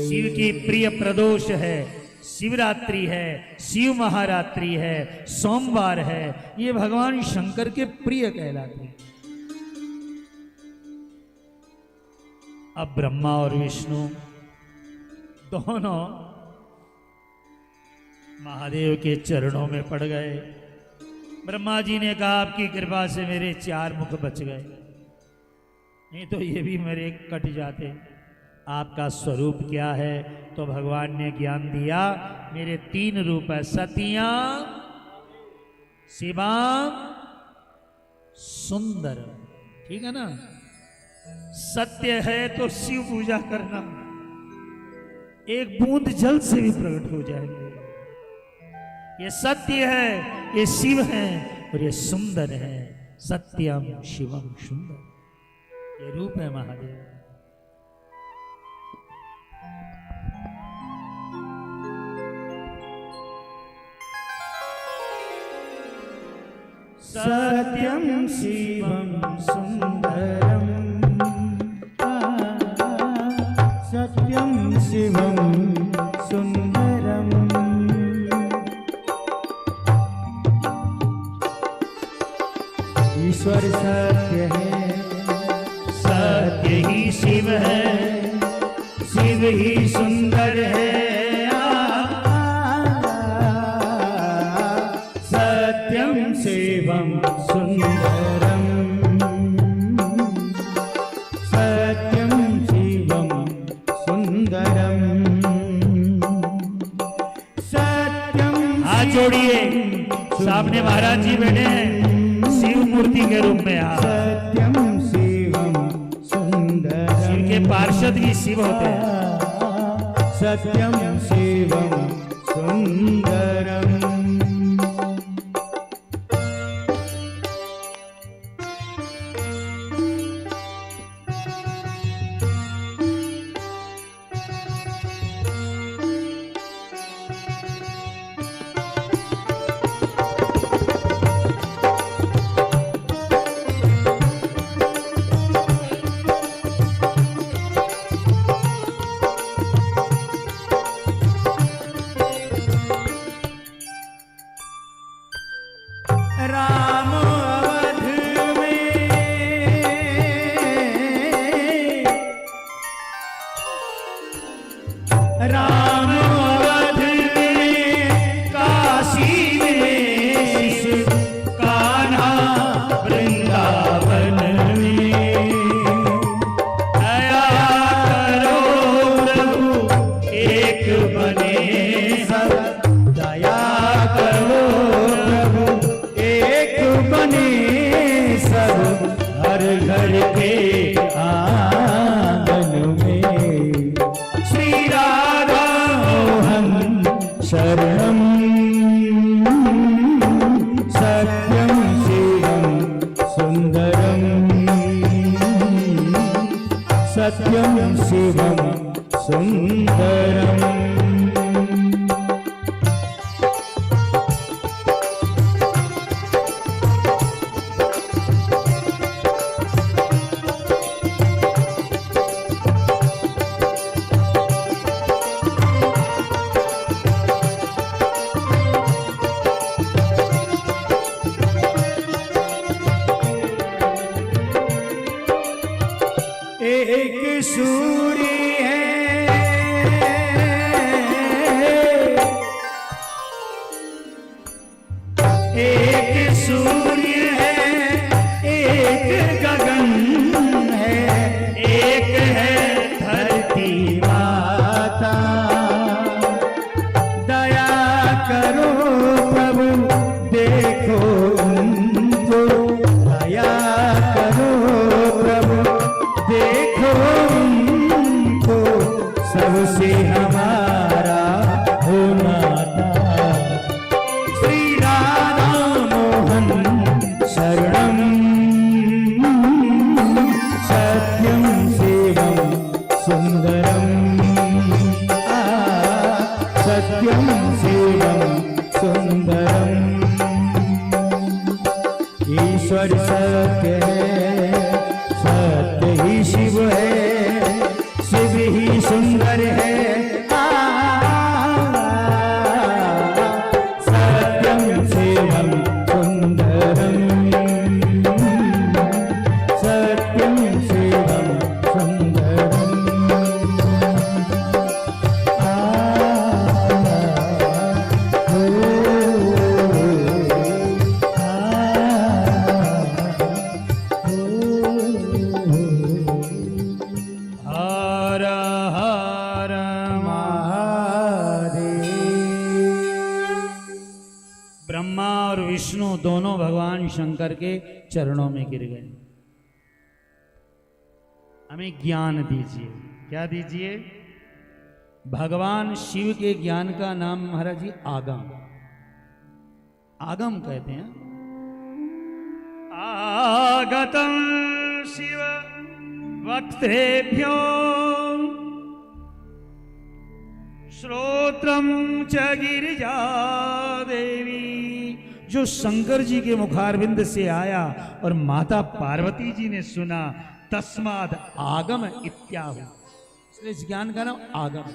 शिव की प्रिय प्रदोष है, शिवरात्रि है, शिव महारात्रि है, सोमवार है, ये भगवान शंकर के प्रिय कहलाते हैं। अब ब्रह्मा और विष्णु दोनों महादेव के चरणों में पड़ गए। ब्रह्मा जी ने कहा आपकी कृपा से मेरे 4 मुख बच गए, नहीं तो ये भी मेरे कट जाते। आपका स्वरूप क्या है? तो भगवान ने ज्ञान दिया, मेरे 3 रूप है, सत्यम, शिवम, सुंदर। ठीक है ना? सत्य है तो शिव पूजा करना, एक बूंद जल से भी प्रकट हो जाएंगे। ये सत्य है, ये शिव है, और ये सुंदर है। सत्यम शिवम सुंदर, ये रूप है महादेव। सत्यम शिवम सुंदरम, सत्यम शिवम सुंदरम। ईश्वर सत्य है, सत्य ही शिव है, शिव ही सुंदर है। सत्यम शिवम सुंदरम, सत्यम शिवम सुंदरम, सत्यम। हाथ जोड़िए, सामने महाराज जी बैठे हैं शिव मूर्ति के रूप में। सत्यम शिवम सुंदरम, शिव के पार्षद भी शिव होते हैं। सत्यम शिवम सुंदरम। राम अवध में, राम अवध में, काशी में शिव, कान्हा वृंदावन में। दया करो प्रभु एक बने सब, दया करो बने सब, हर घर के आंगन में। श्री राधा मोहन शरणम, सत्यम शिवम सुंदरम, सत्यम शिवम सुंदरम। एक सूर्य है, एक सूर्य है, एक गगन है, एक है धरती माता। दया करो प्रभु देखो उनको, दया करो प्रभु देखो उनको, सबसे हमारा हो नाता। श्री राधा मोहन शरणम, सत्यम शिवम सुंदरम, सत्यम शिवम सुंदरम। ईश्वर सत्य है, सत्य ही शिव है, शिव ही सुंदर है। विष्णु दोनों भगवान शंकर के चरणों में गिर गए। हमें ज्ञान दीजिए। क्या दीजिए? भगवान शिव के ज्ञान का नाम महाराज जी आगम, आगम कहते हैं। आगतम शिव वक्तेभ्यो श्रोत्रम च गिरिजा देवी। जो शंकर जी के मुखारविंद से आया और माता पार्वती जी ने सुना, तस्माद आगम इत्याहु, इसलिए इस ज्ञान का नाम आगम।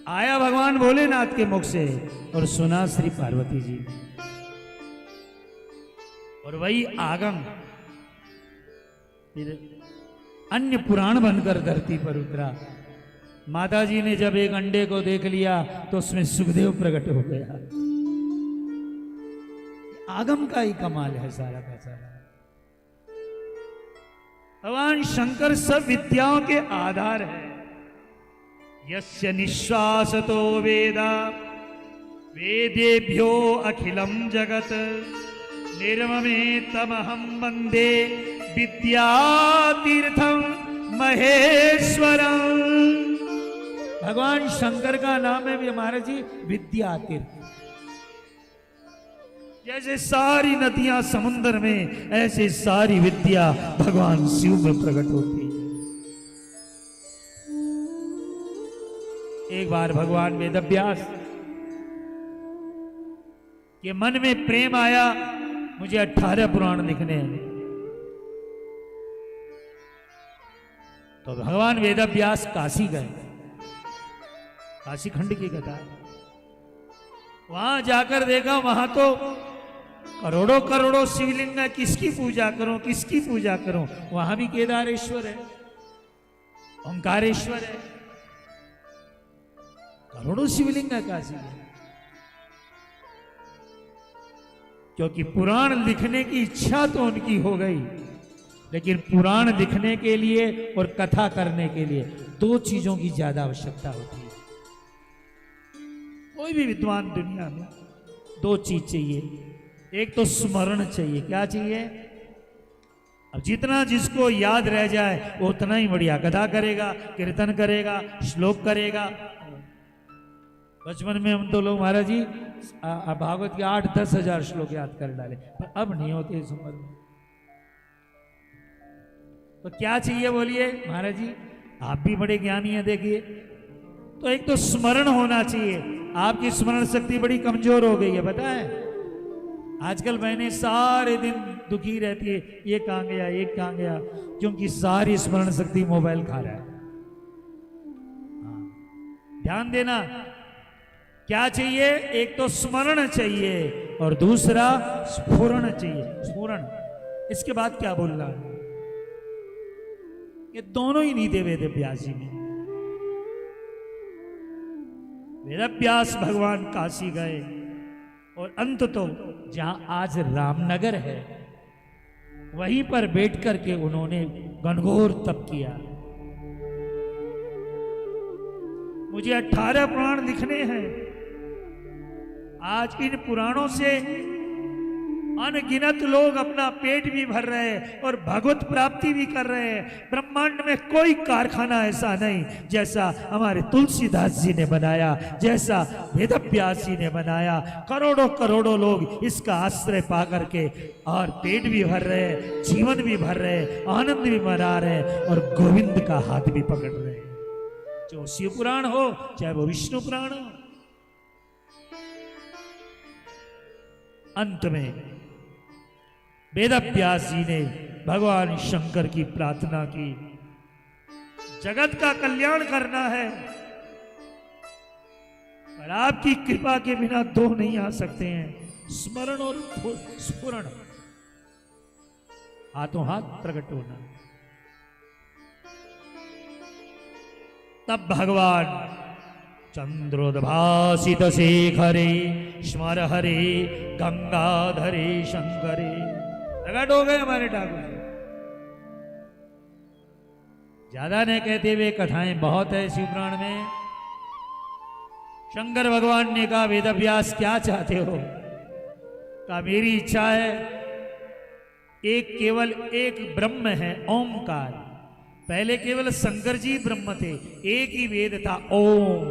आया भगवान भोलेनाथ के मुख से और सुना श्री पार्वती जी, और वही आगम फिर अन्य पुराण बनकर धरती पर उतरा। माता जी ने जब एक अंडे को देख लिया तो उसमें सुखदेव प्रकट हो गया। आगम का ही कमाल है सारा का सारा। भगवान शंकर सब विद्याओं के आधार है। यस्य निश्वासतो वेदा वेदेभ्यो अखिलम जगत निर्ममेतमहं वंदे विद्यातीर्थम महेश्वरम। भगवान शंकर का नाम है भी हमारे जी विद्यातीर्थ। जैसे सारी नदियां समुद्र में, ऐसे सारी विद्या भगवान शिव में प्रकट होती है। एक बार भगवान वेदव्यास के मन में प्रेम आया, मुझे 18 पुराण लिखने हैं। तो भगवान वेदव्यास काशी गए, काशी खंड की कथा है। वहां जाकर देखा, वहां तो करोड़ों करोड़ों शिवलिंग है, किसकी पूजा करूं, किसकी पूजा करूं। वहां भी केदारेश्वर है, ओंकारेश्वर है, करोड़ों शिवलिंग है काशी में। क्योंकि पुराण लिखने की इच्छा तो उनकी हो गई, लेकिन पुराण लिखने के लिए और कथा करने के लिए दो चीजों की ज्यादा आवश्यकता होती है। कोई भी विद्वान दुनिया में दो चीज चाहिए। एक तो स्मरण चाहिए। क्या चाहिए? अब जितना जिसको याद रह जाए वो उतना ही बढ़िया कथा करेगा, कीर्तन करेगा, श्लोक करेगा। बचपन में हम तो लोग महाराज जी भागवत के 8-10 हजार श्लोक याद कर डाले, पर अब नहीं होते इस उम्र में। तो क्या चाहिए बोलिए महाराज जी? आप भी बड़े ज्ञानी हैं, देखिए। तो एक तो स्मरण होना चाहिए। आपकी स्मरण शक्ति बड़ी कमजोर हो गई है, पता है। आजकल मैंने सारे दिन दुखी रहती है, ये कहां गया, ये कहां गया, क्योंकि सारी स्मरण शक्ति मोबाइल खा रहा है। ध्यान देना, क्या चाहिए? एक तो स्मरण चाहिए और दूसरा स्फुरण चाहिए। स्फुरण, इसके बाद क्या बोल रहा है? ये दोनों ही नहीं थे वेदव्यास जी में। वेदव्यास भगवान काशी गए और अंत तो जहां आज रामनगर है वहीं पर बैठ करके उन्होंने घनघोर तप किया। मुझे 18 पुराण लिखने हैं। आज इन पुराणों से अनगिनत लोग अपना पेट भी भर रहे हैं और भगवत प्राप्ति भी कर रहे हैं। ब्रह्मांड में कोई कारखाना ऐसा नहीं जैसा हमारे तुलसीदास जी ने बनाया, जैसा वेदव्यास जी ने बनाया। करोड़ों करोड़ों लोग इसका आश्रय पा करके और पेट भी भर रहे हैं, जीवन भी भर रहे हैं, आनंद भी मना रहे हैं और गोविंद का हाथ भी पकड़ रहे हैं। चाहे शिव पुराण हो, चाहे वो विष्णु पुराण हो। अंत में वेदव्यास जी ने भगवान शंकर की प्रार्थना की, जगत का कल्याण करना है, पर आपकी कृपा के बिना दो नहीं आ सकते हैं, स्मरण और स्फुरण, हाथों हाथ प्रकट होना। तब भगवान चंद्रोद्भासित शेखरे स्मर हरे गंगाधरे शंकरे प्रकट हो गए हमारे ठाकुर जी। ज्यादा नहीं कहते हुए, कथाएं बहुत है शिव पुराण में। शंकर भगवान ने कहा, वेदव्यास क्या चाहते हो? का मेरी इच्छा है, एक केवल एक ब्रह्म है ओंकार। पहले केवल शंकर जी ब्रह्म थे, एक ही वेद था ओम।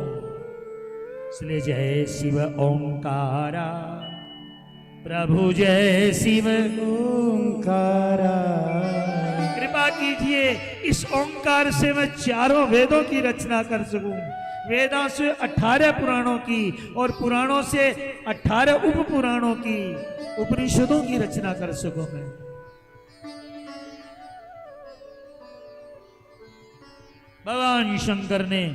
इसलिए जय शिव ओंकारा, प्रभु जय शिव ओंकारा। कृपा कीजिए इस ओंकार से मैं चारों वेदों की रचना कर सकूं, वेदों से 18 पुराणों की और पुराणों से 18 उप पुराणों की, उपनिषदों की रचना कर सकूं मैं। भगवान शंकर ने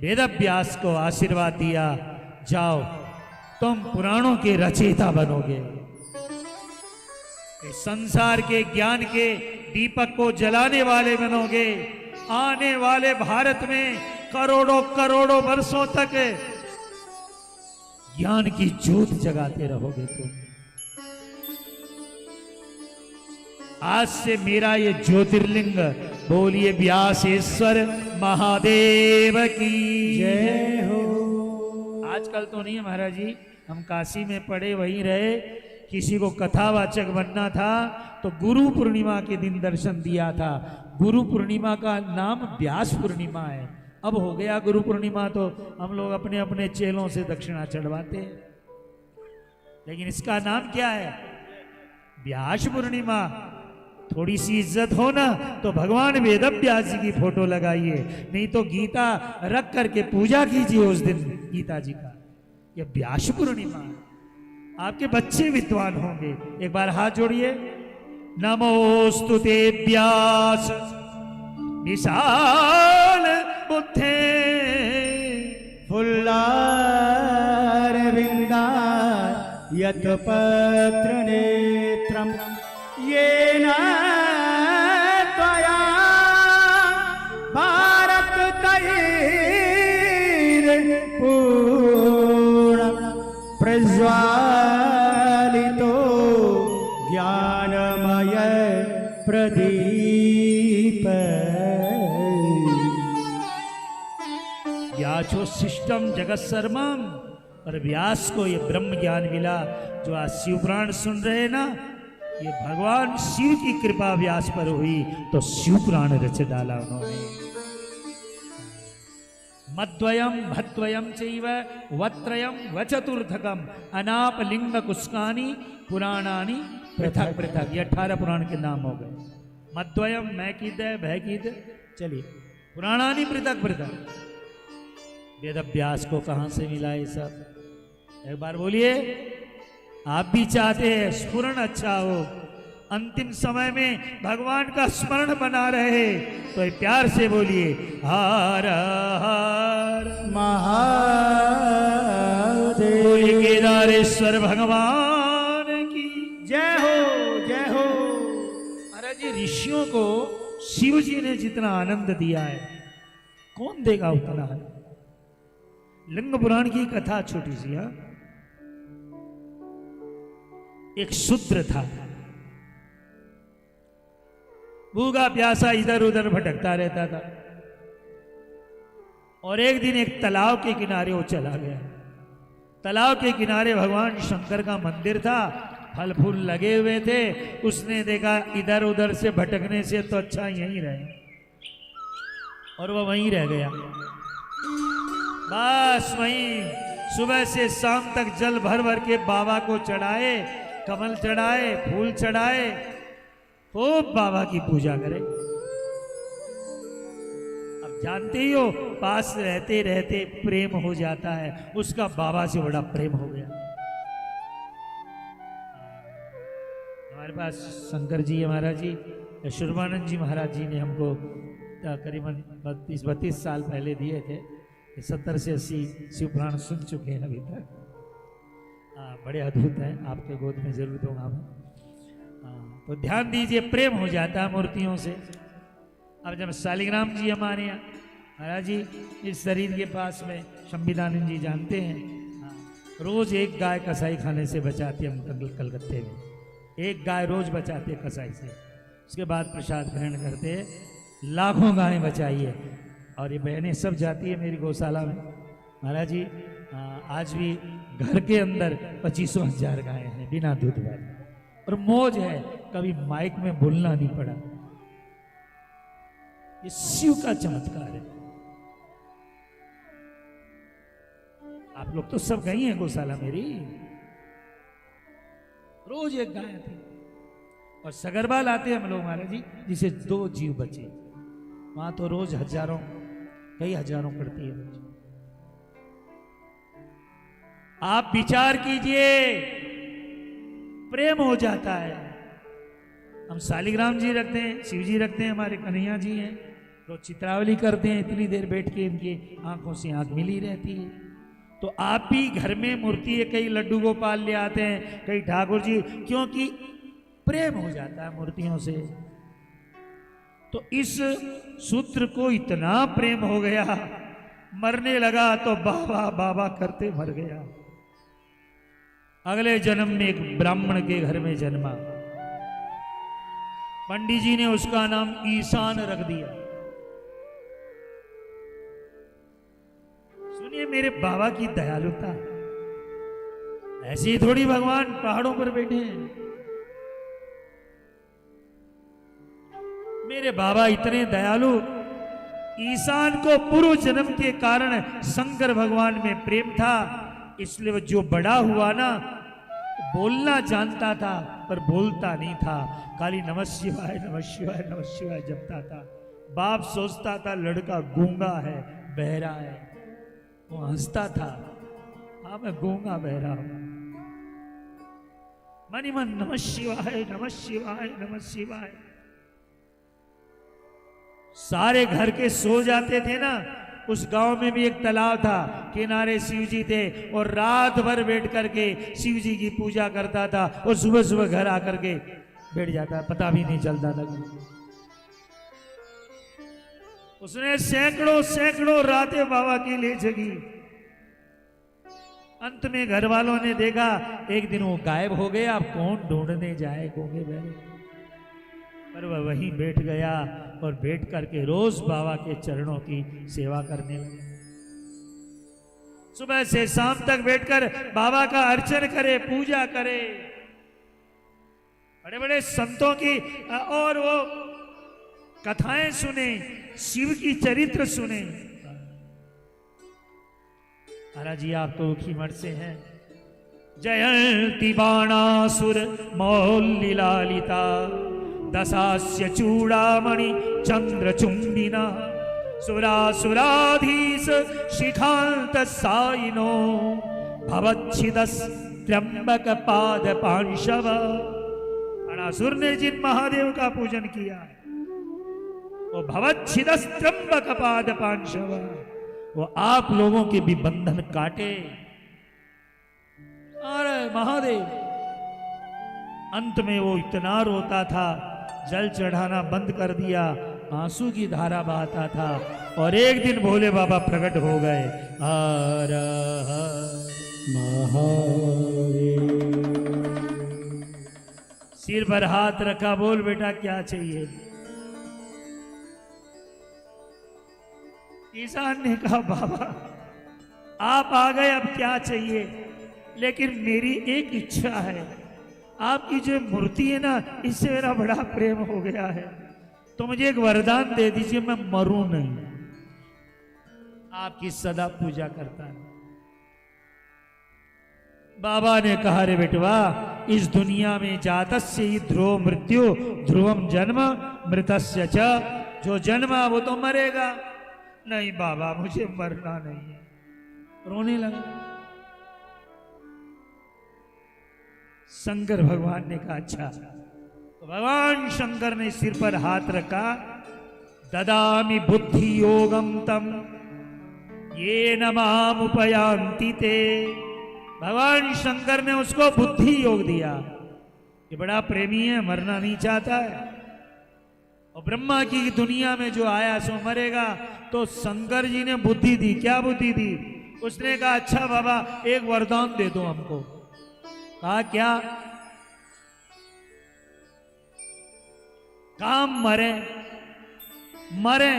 वेदव्यास को आशीर्वाद दिया, जाओ तुम पुराणों के रचयिता बनोगे, इस संसार के ज्ञान के दीपक को जलाने वाले बनोगे, आने वाले भारत में करोड़ों करोड़ों वर्षों तक ज्ञान की ज्योत जगाते रहोगे तुम। आज से मेरा ये ज्योतिर्लिंग, बोलिए व्यासेश्वर महादेव की जय हो। आजकल तो नहीं है महाराज जी, हम काशी में पढ़े वहीं रहे। किसी को कथावाचक बनना था तो गुरु पूर्णिमा के दिन दर्शन दिया था। गुरु पूर्णिमा का नाम व्यास पूर्णिमा है। अब हो गया गुरु पूर्णिमा तो हम लोग अपने अपने चेलों से दक्षिणा चढ़वाते हैं, लेकिन इसका नाम क्या है? व्यास पूर्णिमा। थोड़ी सी इज्जत हो ना तो भगवान वेदव्यास जी की फोटो लगाइए, नहीं तो गीता रख करके पूजा कीजिए उस दिन गीता जी का। यह व्यास पूर्णिमा, आपके बच्चे विद्वान होंगे। एक बार हाथ जोड़िए, नमोस्तुते व्यास विशाल बुद्धे फुल्लार विंदा यत पत्र नेत्रम येन त्वया भारत तैर पूर्ण प्रज्वालितो ज्ञानमय प्रदीप। व्यासो शिष्टम जगत सर्वम, और व्यास को ये ब्रह्म ज्ञान मिला। जो आज शिव पुराण सुन रहे हैं ना, ये भगवान शिव की कृपा व्यास पर हुई तो शिव पुराण रच डाला उन्होंने। मद्वयम भद्वयम चैव वत्रयम वचतुर्थकम अनाप लिंग कुस्कानी पुराणानी पृथक पृथक। ये 18 पुराण के नाम हो गए। मद्वयम मैं कीद भय कीद, चलिए पुराणानी पृथक पृथक। वेदव्यास को कहां से मिला ये सब? एक बार बोलिए। आप भी चाहते हैं स्मरण अच्छा हो, अंतिम समय में भगवान का स्मरण बना रहे, तो ये प्यार से बोलिए हर हर महादेव। केदारेश्वर भगवान की जय हो जय हो। महाराज जी, ऋषियों को शिव जी ने जितना आनंद दिया है कौन देगा उतना है। लिंग पुराण की कथा छोटी सी है। एक शूद्र था, भूखा प्यासा इधर उधर भटकता रहता था, और एक दिन एक तालाब के किनारे वो चला गया। तालाब के किनारे भगवान शंकर का मंदिर था, फल फूल लगे हुए थे। उसने देखा इधर उधर से भटकने से तो अच्छा यहीं रहे, और वह वहीं रह गया। बस वहीं सुबह से शाम तक जल भर भर के बाबा को चढ़ाए, कमल चढ़ाए, फूल चढ़ाए, खूब बाबा की पूजा करे। अब जानते ही हो, पास रहते रहते प्रेम हो जाता है। उसका बाबा से बड़ा प्रेम हो गया। हमारे पास शंकर जी महाराज जी, शुरमानंद जी महाराज जी ने हमको करीबन 32 साल पहले दिए थे। 70 से 80 शिव पुराण सुन चुके हैं अभी तक। बड़े अद्भुत हैं, आपके गोद में जरूर दूंगा मैं। तो ध्यान दीजिए, प्रेम हो जाता है मूर्तियों से। अब जब शालिग्राम जी हमारे यहाँ महाराज जी इस शरीर के पास में संविधानंद जी जानते हैं, रोज एक गाय कसाई खाने से बचाते हम कलकत्ते में। एक गाय रोज बचाते कसाई से, उसके बाद प्रसाद ग्रहण करते। लाखों गायें बचाइए, और ये बहनें सब जाती है मेरी गौशाला में। महाराज जी आज भी घर के अंदर 25,000 गायें हैं बिना दूध वाली, और मौज है, कभी माइक में बोलना नहीं पड़ा। ये शिव का चमत्कार है। आप लोग तो सब गई हैं गौशाला मेरी, रोज एक गाय थी। और सगरबाल आते हैं हम लोग महाराज जी, जिसे 2 जीव बचे, वहां तो रोज हजारों, कई हजारों पड़ती है रोज। आप विचार कीजिए, प्रेम हो जाता है। हम शालिग्राम जी रखते हैं, शिव जी रखते हैं, हमारे कन्हैया जी हैं, रोज चित्रावली करते हैं, इतनी देर बैठ के इनकी आंखों से आंख मिली रहती है। तो आप भी घर में मूर्ति है, कई लड्डू गोपाल ले आते हैं, कई ठाकुर जी, क्योंकि प्रेम हो जाता है मूर्तियों से। तो इस सूत्र को इतना प्रेम हो गया, मरने लगा तो बाबा बाबा करते मर गया। अगले जन्म में एक ब्राह्मण के घर में जन्मा, पंडित जी ने उसका नाम ईशान रख दिया। सुनिए मेरे बाबा की दयालुता, ऐसे ही थोड़ी भगवान पहाड़ों पर बैठे हैं। मेरे बाबा इतने दयालु, ईशान को पूर्व जन्म के कारण शंकर भगवान में प्रेम था, इसलिए वो जो बड़ा हुआ ना, बोलना जानता था पर बोलता नहीं था, खाली नमः शिवाय नमः शिवाय नमः शिवाय जपता था। बाप सोचता था लड़का गूंगा है, बहरा है, वो हंसता था, हाँ मैं गूंगा बहरा हूं। मनी मन नमः शिवाय नमः शिवाय नमः शिवाय। सारे घर के सो जाते थे ना, उस गांव में भी एक तालाब था, किनारे शिव जी थे, और रात भर बैठ करके शिव जी की पूजा करता था, और सुबह सुबह घर आकर के बैठ जाता, पता भी नहीं चलता था। उसने सैकड़ों सैकड़ों रातें बाबा की ले जगी। अंत में घर वालों ने देखा, एक दिन वो गायब हो गया, अब कौन ढूंढने जाए गूंगे बहरे। पर वह वहीं बैठ गया, और बैठ करके रोज बाबा के चरणों की सेवा करने लगे। सुबह से शाम तक बैठकर बाबा का अर्चन करे, पूजा करे, बड़े बड़े संतों की और वो कथाएं सुने, शिव की चरित्र सुने। महाराज जी आप तो खीमठ से हैं। जयंती बाणासुर मौलिलालिता दशास्य चूड़ामणि चंद्रचुंबिना सुरासुराधीश शिखांत साइनो भवच्छिदस त्र्यंबक पाद पांशव। बाणासुर ने जिन महादेव का पूजन किया, वो भवच्छिदस त्र्यंबक पाद पांशव, वो आप लोगों के भी बंधन काटे। अरे महादेव, अंत में वो इतना रोता था, जल चढ़ाना बंद कर दिया, आंसू की धारा बहाता था, और एक दिन भोले बाबा प्रकट हो गए। हर महादेव। सिर पर हाथ रखा, बोल बेटा क्या चाहिए। ईशान ने कहा बाबा आप आ गए, अब क्या चाहिए, लेकिन मेरी एक इच्छा है, आपकी जो मूर्ति है ना, इससे मेरा बड़ा प्रेम हो गया है, तो मुझे एक वरदान दे दीजिए, मैं मरूं नहीं, आपकी सदा पूजा करता है। बाबा ने कहा रे बेटवा, इस दुनिया में जातस्य ही ध्रुव मृत्यु ध्रुवम जन्म मृतस्य च, जो जन्मा वो तो मरेगा। नहीं बाबा मुझे मरना नहीं है, रोने लगा। शंकर भगवान ने कहा अच्छा। तो भगवान शंकर ने सिर पर हाथ रखा, ददामि बुद्धि योगम तम ये नमाम उपयांति ते। भगवान शंकर ने उसको बुद्धि योग दिया। ये बड़ा प्रेमी है, मरना नहीं चाहता है, और ब्रह्मा की दुनिया में जो आया सो मरेगा। तो शंकर जी ने बुद्धि दी। क्या बुद्धि दी? उसने कहा अच्छा बाबा एक वरदान दे दो हमको। कहा क्या? काम मरे मरे,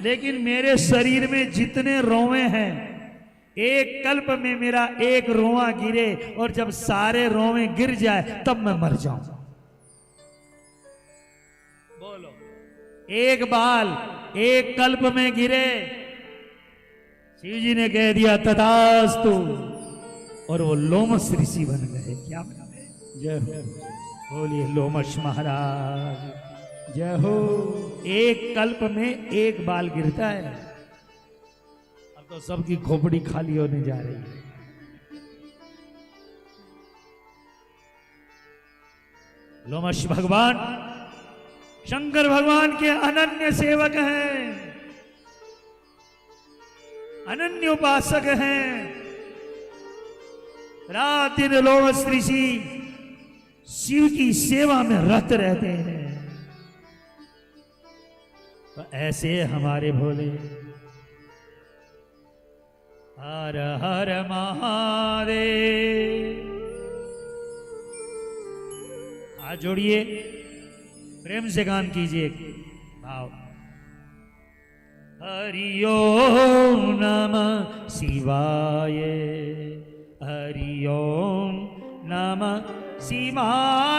लेकिन मेरे शरीर में जितने रोवे हैं एक कल्प में मेरा एक रोआ गिरे और जब सारे रोवे गिर जाए तब मैं मर जाऊं। बोलो, एक बाल एक कल्प में गिरे, शिव जी ने कह दिया तथास्तु, और वो लोमस ऋषि बन गए। क्या बन गए? जय हो, बोलिए लोमश महाराज जय हो। एक कल्प में एक बाल गिरता है, अब तो सबकी खोपड़ी खाली होने जा रही है। लोमश भगवान शंकर भगवान के अनन्य सेवक हैं, अनन्य उपासक हैं। रात दिन लोमश ऋषि शिव की सेवा में रत रहते हैं। तो ऐसे हमारे भोले हर हर महादेव। हाथ जोड़िए, प्रेम से गान कीजिए भाव। हरि ओम नमः शिवाय, हरि ओम नमः शिवाय।